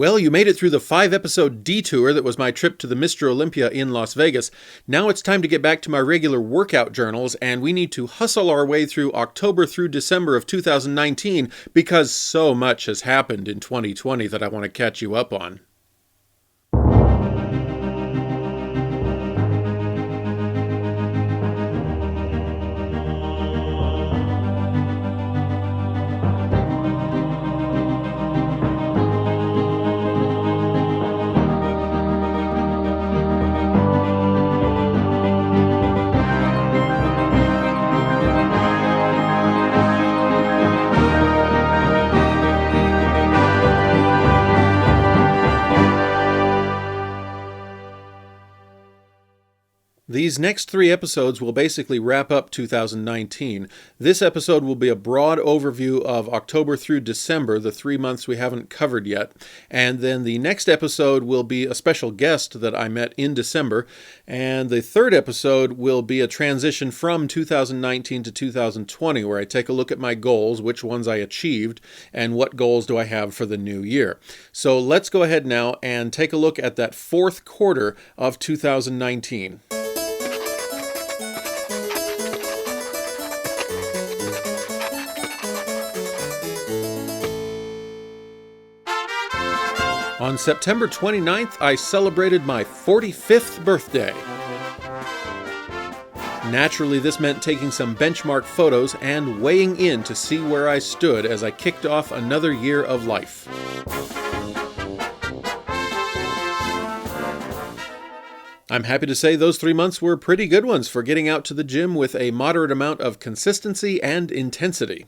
Well, you made it through the 5-episode detour that was my trip to the Mr. Olympia in Las Vegas. Now it's time to get back to my regular workout journals, and we need to hustle our way through October through December of 2019 because so much has happened in 2020 that I want to catch you up on. These next 3 episodes will basically wrap up 2019. This episode will be a broad overview of October through December, the 3 months we haven't covered yet. And then the next episode will be a special guest that I met in December. And the 3rd episode will be a transition from 2019 to 2020, where I take a look at my goals, which ones I achieved, and what goals do I have for the new year. So let's go ahead now and take a look at that 4th quarter of 2019. On September 29th, I celebrated my 45th birthday. Naturally, this meant taking some benchmark photos and weighing in to see where I stood as I kicked off another year of life. I'm happy to say those 3 months were pretty good ones for getting out to the gym with a moderate amount of consistency and intensity.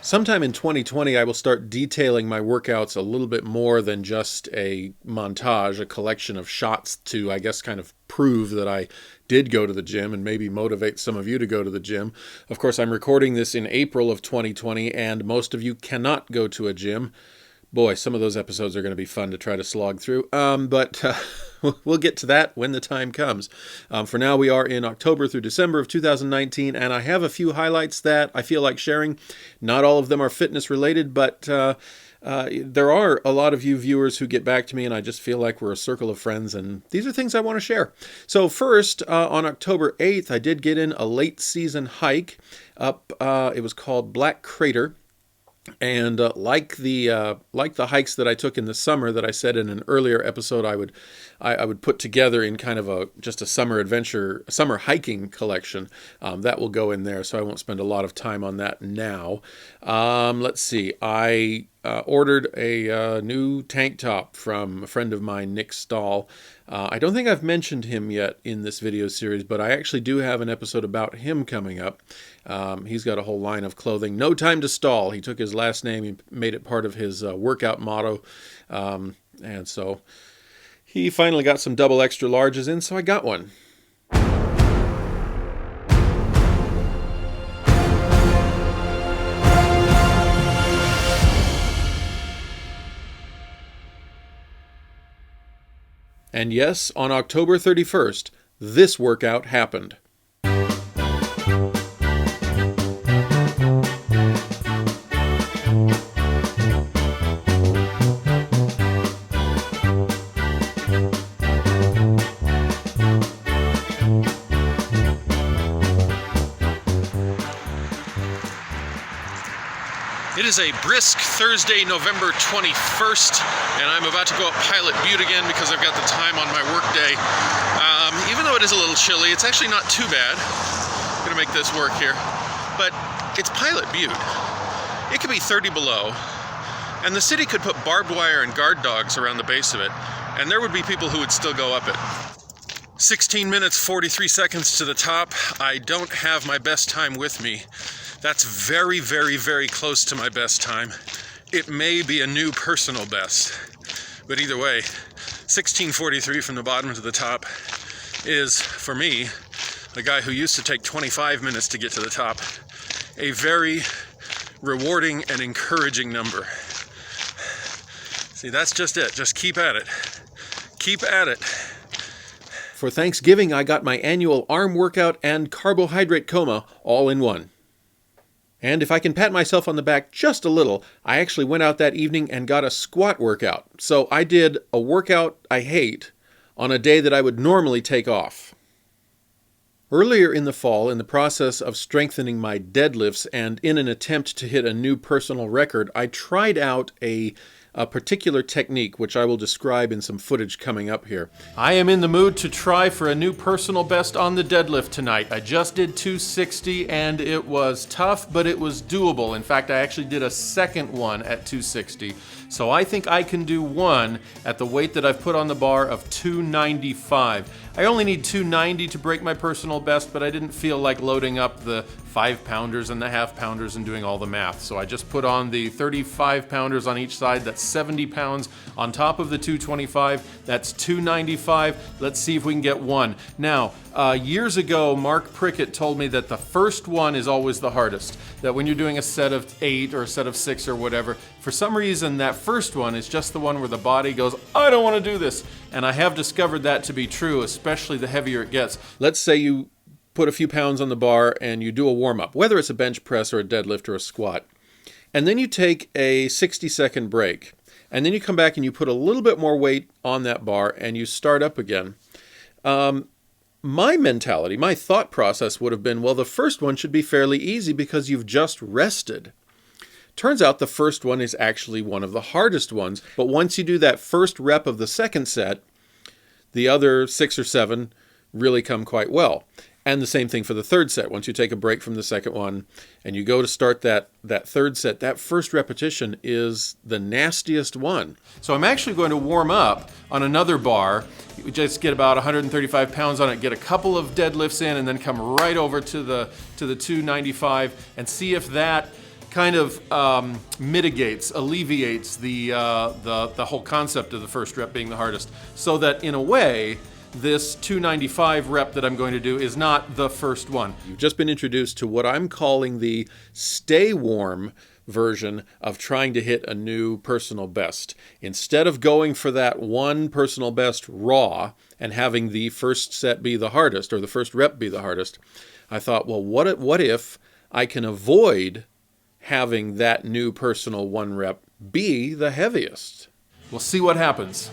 Sometime in 2020, I will start detailing my workouts a little bit more than just a montage, a collection of shots to, I guess, kind of prove that I did go to the gym and maybe motivate some of you to go to the gym. Of course, I'm recording this in April of 2020, and most of you cannot go to a gym. Boy, some of those episodes are going to be fun to try to slog through, but we'll get to that when the time comes. For now, we are in October through December of 2019, and I have a few highlights that I feel like sharing. Not all of them are fitness related, but There are a lot of you viewers who get back to me, and I just feel like we're a circle of friends, and these are things I want to share. So first, on October 8th, I did get in a late season hike up, it was called Black Crater. And like the hikes that I took in the summer that I said in an earlier episode I would put together in kind of just a summer adventure, a summer hiking collection, that will go in there, so I won't spend a lot of time on that now. Let's see, I ordered a new tank top from a friend of mine, Nick Stahl. I don't think I've mentioned him yet in this video series, but I actually do have an episode about him coming up. He's got a whole line of clothing. No time to stall. He took his last name, he made it part of his workout motto. And so he finally got some double extra larges in, so I got one. And yes, on October 31st, this workout happened. It is a brisk Thursday, November 21st, and I'm about to go up Pilot Butte again because I've got the time on my work day. Even though it is a little chilly, it's actually not too bad. I'm gonna make this work here. But it's Pilot Butte. It could be 30 below, and the city could put barbed wire and guard dogs around the base of it, and there would be people who would still go up it. 16 minutes, 43 seconds to the top. I don't have my best time with me. That's very, very, very close to my best time. It may be a new personal best, but either way, 16:43 from the bottom to the top is, for me, a guy who used to take 25 minutes to get to the top, a very rewarding and encouraging number. See, that's just it. Just keep at it. Keep at it. For Thanksgiving, I got my annual arm workout and carbohydrate coma all in one. And if I can pat myself on the back just a little, I actually went out that evening and got a squat workout. So I did a workout I hate on a day that I would normally take off. Earlier in the fall, in the process of strengthening my deadlifts and in an attempt to hit a new personal record, I tried out a particular technique, which I will describe in some footage coming up here. I am in the mood to try for a new personal best on the deadlift tonight. I just did 260 and it was tough, but it was doable. In fact, I actually did a second one at 260. So I think I can do one at the weight that I've put on the bar of 295. I only need 290 to break my personal best, but I didn't feel like loading up the 5-pounders and the half-pounders and doing all the math. So I just put on the 35-pounders on each side. That's 70 pounds on top of the 225. That's 295. Let's see if we can get one. Now, years ago, Mark Prickett told me that the first one is always the hardest. That when you're doing a set of 8 or a set of 6 or whatever, for some reason that first one is just the one where the body goes, I don't want to do this. And I have discovered that to be true, especially the heavier it gets. Let's say you put a few pounds on the bar and you do a warm-up, whether it's a bench press or a deadlift or a squat. And then you take a 60-second break. And then you come back and you put a little bit more weight on that bar and you start up again. My mentality, my thought process would have been, well, the first one should be fairly easy because you've just rested. Turns out the first one is actually one of the hardest ones, but once you do that first rep of the second set, the other 6 or 7 really come quite well. And the same thing for the third set. Once you take a break from the second one and you go to start that third set, that first repetition is the nastiest one. So I'm actually going to warm up on another bar. You just get about 135 pounds on it, get a couple of deadlifts in, and then come right over to the 295 and see if that kind of alleviates the whole concept of the first rep being the hardest. So that in a way, this 295 rep that I'm going to do is not the first one. You've just been introduced to what I'm calling the stay warm version of trying to hit a new personal best. Instead of going for that one personal best raw and having the first set be the hardest or the first rep be the hardest, I thought, well, what if I can avoid having that new personal one rep be the heaviest. We'll see what happens.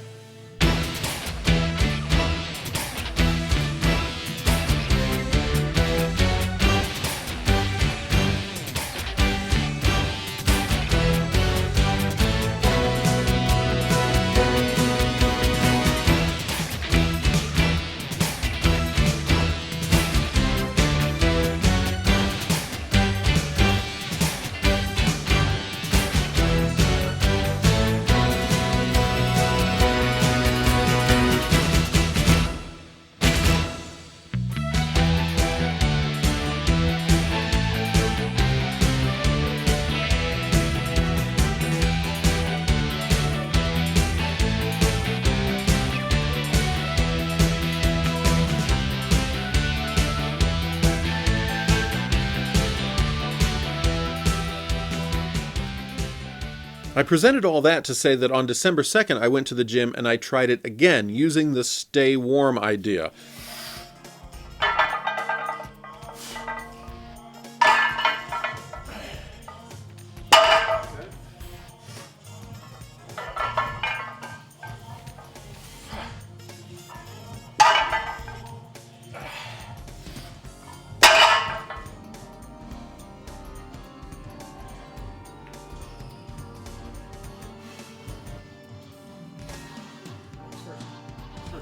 I presented all that to say that on December 2nd, I went to the gym and I tried it again using the stay warm idea.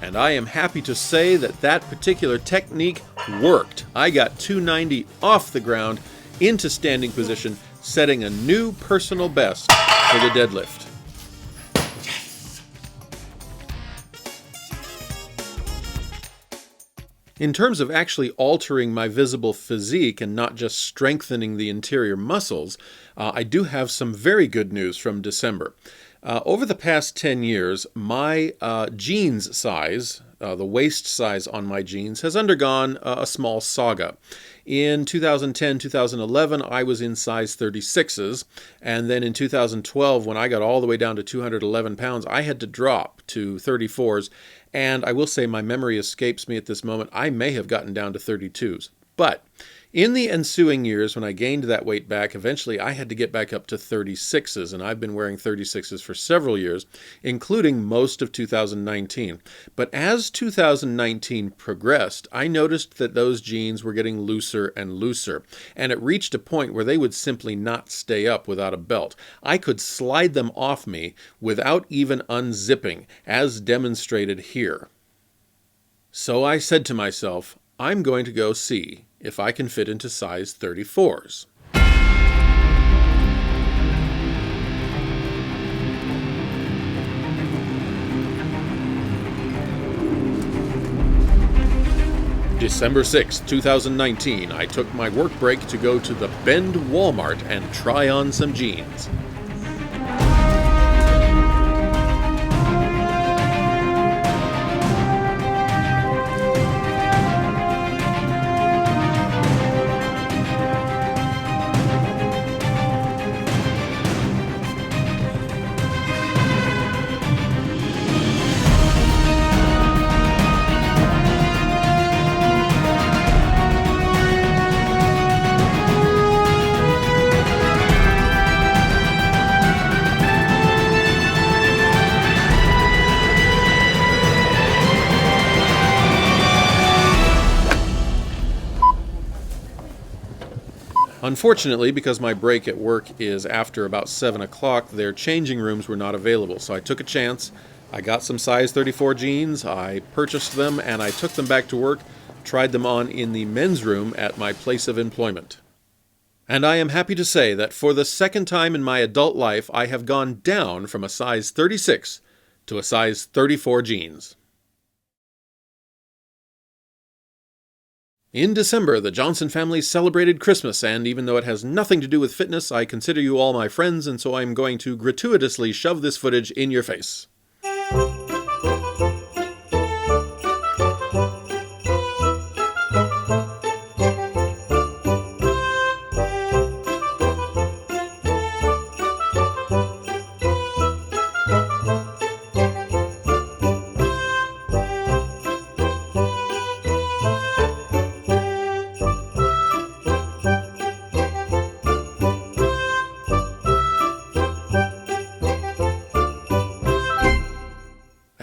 And I am happy to say that that particular technique worked. I got 290 off the ground into standing position, setting a new personal best for the deadlift. In terms of actually altering my visible physique and not just strengthening the interior muscles, I do have some very good news from December. Over the past 10 years, my jeans size, the waist size on my jeans, has undergone a small saga. In 2010, 2011, I was in size 36s, and then in 2012, when I got all the way down to 211 pounds, I had to drop to 34s, and I will say my memory escapes me at this moment. I may have gotten down to 32s. But in the ensuing years, when I gained that weight back, eventually I had to get back up to 36s, and I've been wearing 36s for several years, including most of 2019. But as 2019 progressed, I noticed that those jeans were getting looser and looser, and it reached a point where they would simply not stay up without a belt. I could slide them off me without even unzipping, as demonstrated here. So I said to myself, I'm going to go see if I can fit into size 34s. December 6, 2019, I took my work break to go to the Bend Walmart and try on some jeans. Unfortunately, because my break at work is after about 7 o'clock, their changing rooms were not available, so I took a chance. I got some size 34 jeans, I purchased them, and I took them back to work, tried them on in the men's room at my place of employment. And I am happy to say that for the second time in my adult life, I have gone down from a size 36 to a size 34 jeans. In December, the Johnson family celebrated Christmas, and even though it has nothing to do with fitness, I consider you all my friends, and so I'm going to gratuitously shove this footage in your face.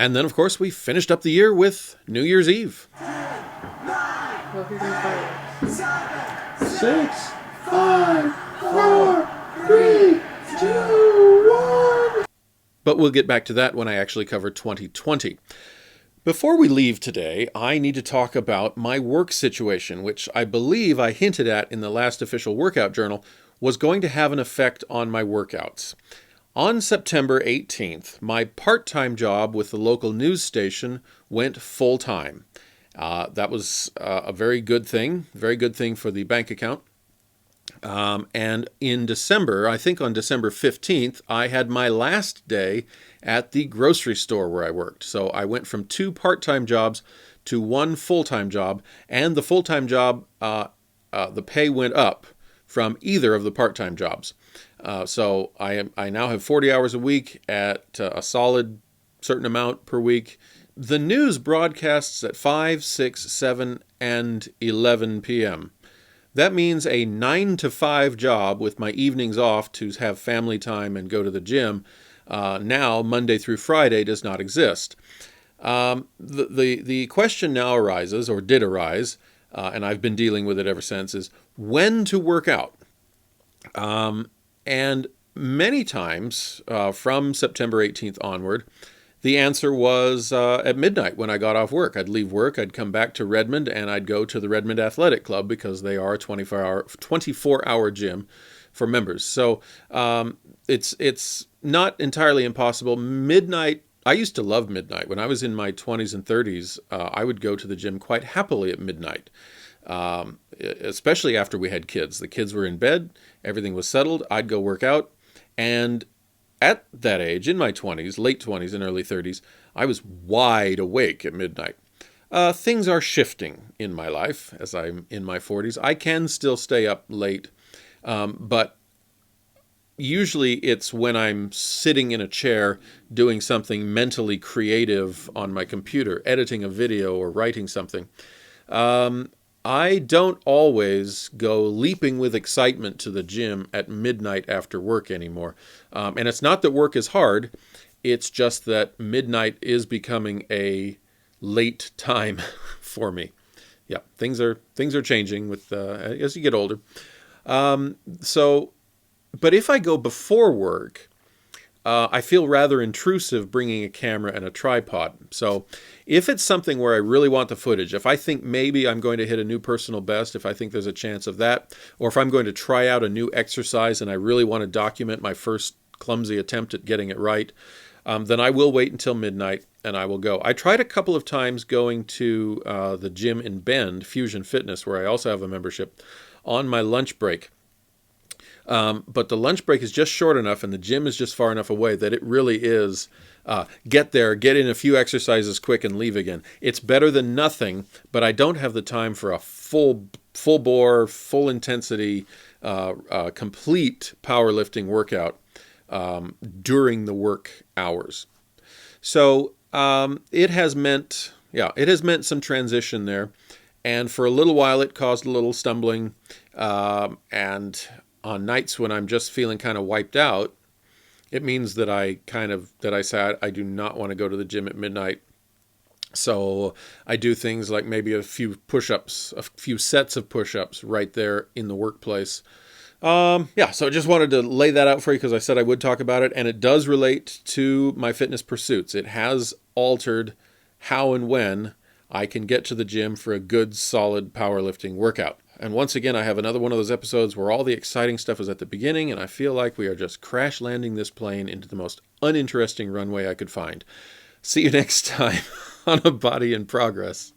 And then, of course, we finished up the year with New Year's Eve. 6, 5, 4, 3, 2, 1. But we'll get back to that when I actually cover 2020. Before we leave today, I need to talk about my work situation, which I believe I hinted at in the last official workout journal was going to have an effect on my workouts. On September 18th, my part-time job with the local news station went full-time. That was a very good thing for the bank account. And in December, I think on December 15th, I had my last day at the grocery store where I worked. So I went from 2 part-time jobs to 1 full-time job, and the full-time job, the pay went up from either of the part-time jobs. So I now have 40 hours a week at a solid certain amount per week. The news broadcasts at 5, 6, 7, and 11 p.m. That means a 9 to 5 job with my evenings off to have family time and go to the gym. Now, Monday through Friday, does not exist. The question now arises, or did arise, and I've been dealing with it ever since, is when to work out. And many times from September 18th onward, the answer was at midnight when I got off work. I'd leave work, I'd come back to Redmond, and I'd go to the Redmond Athletic Club because they are a 24-hour gym for members. So it's not entirely impossible. Midnight, I used to love midnight. When I was in my 20s and 30s, I would go to the gym quite happily at midnight, especially after we had kids. The kids were in bed, everything was settled, I'd go work out, and at that age, in my 20s, late 20s and early 30s, I was wide awake at midnight. Things are shifting in my life as I'm in my 40s. I can still stay up late, but usually it's when I'm sitting in a chair doing something mentally creative on my computer, editing a video or writing something. I don't always go leaping with excitement to the gym at midnight after work anymore. And it's not that work is hard, it's just that midnight is becoming a late time for me. Yeah, things are changing with as you get older. But if I go before work, I feel rather intrusive bringing a camera and a tripod. So if it's something where I really want the footage, if I think maybe I'm going to hit a new personal best, if I think there's a chance of that, or if I'm going to try out a new exercise and I really want to document my first clumsy attempt at getting it right, then I will wait until midnight and I will go. I tried a couple of times going to the gym in Bend, Fusion Fitness, where I also have a membership, on my lunch break. But the lunch break is just short enough and the gym is just far enough away that it really is get there, get in a few exercises quick and leave again. It's better than nothing, but I don't have the time for a full bore, full intensity, complete powerlifting workout during the work hours. So it has meant some transition there. And for a little while it caused a little stumbling, and on nights when I'm just feeling kind of wiped out, it means that I say I do not want to go to the gym at midnight. So I do things like maybe a few push-ups, a few sets of push-ups right there in the workplace. So I just wanted to lay that out for you because I said I would talk about it, and it does relate to my fitness pursuits. It has altered how and when I can get to the gym for a good, solid powerlifting workout. And once again, I have another one of those episodes where all the exciting stuff is at the beginning, and I feel like we are just crash landing this plane into the most uninteresting runway I could find. See you next time on A Body in Progress.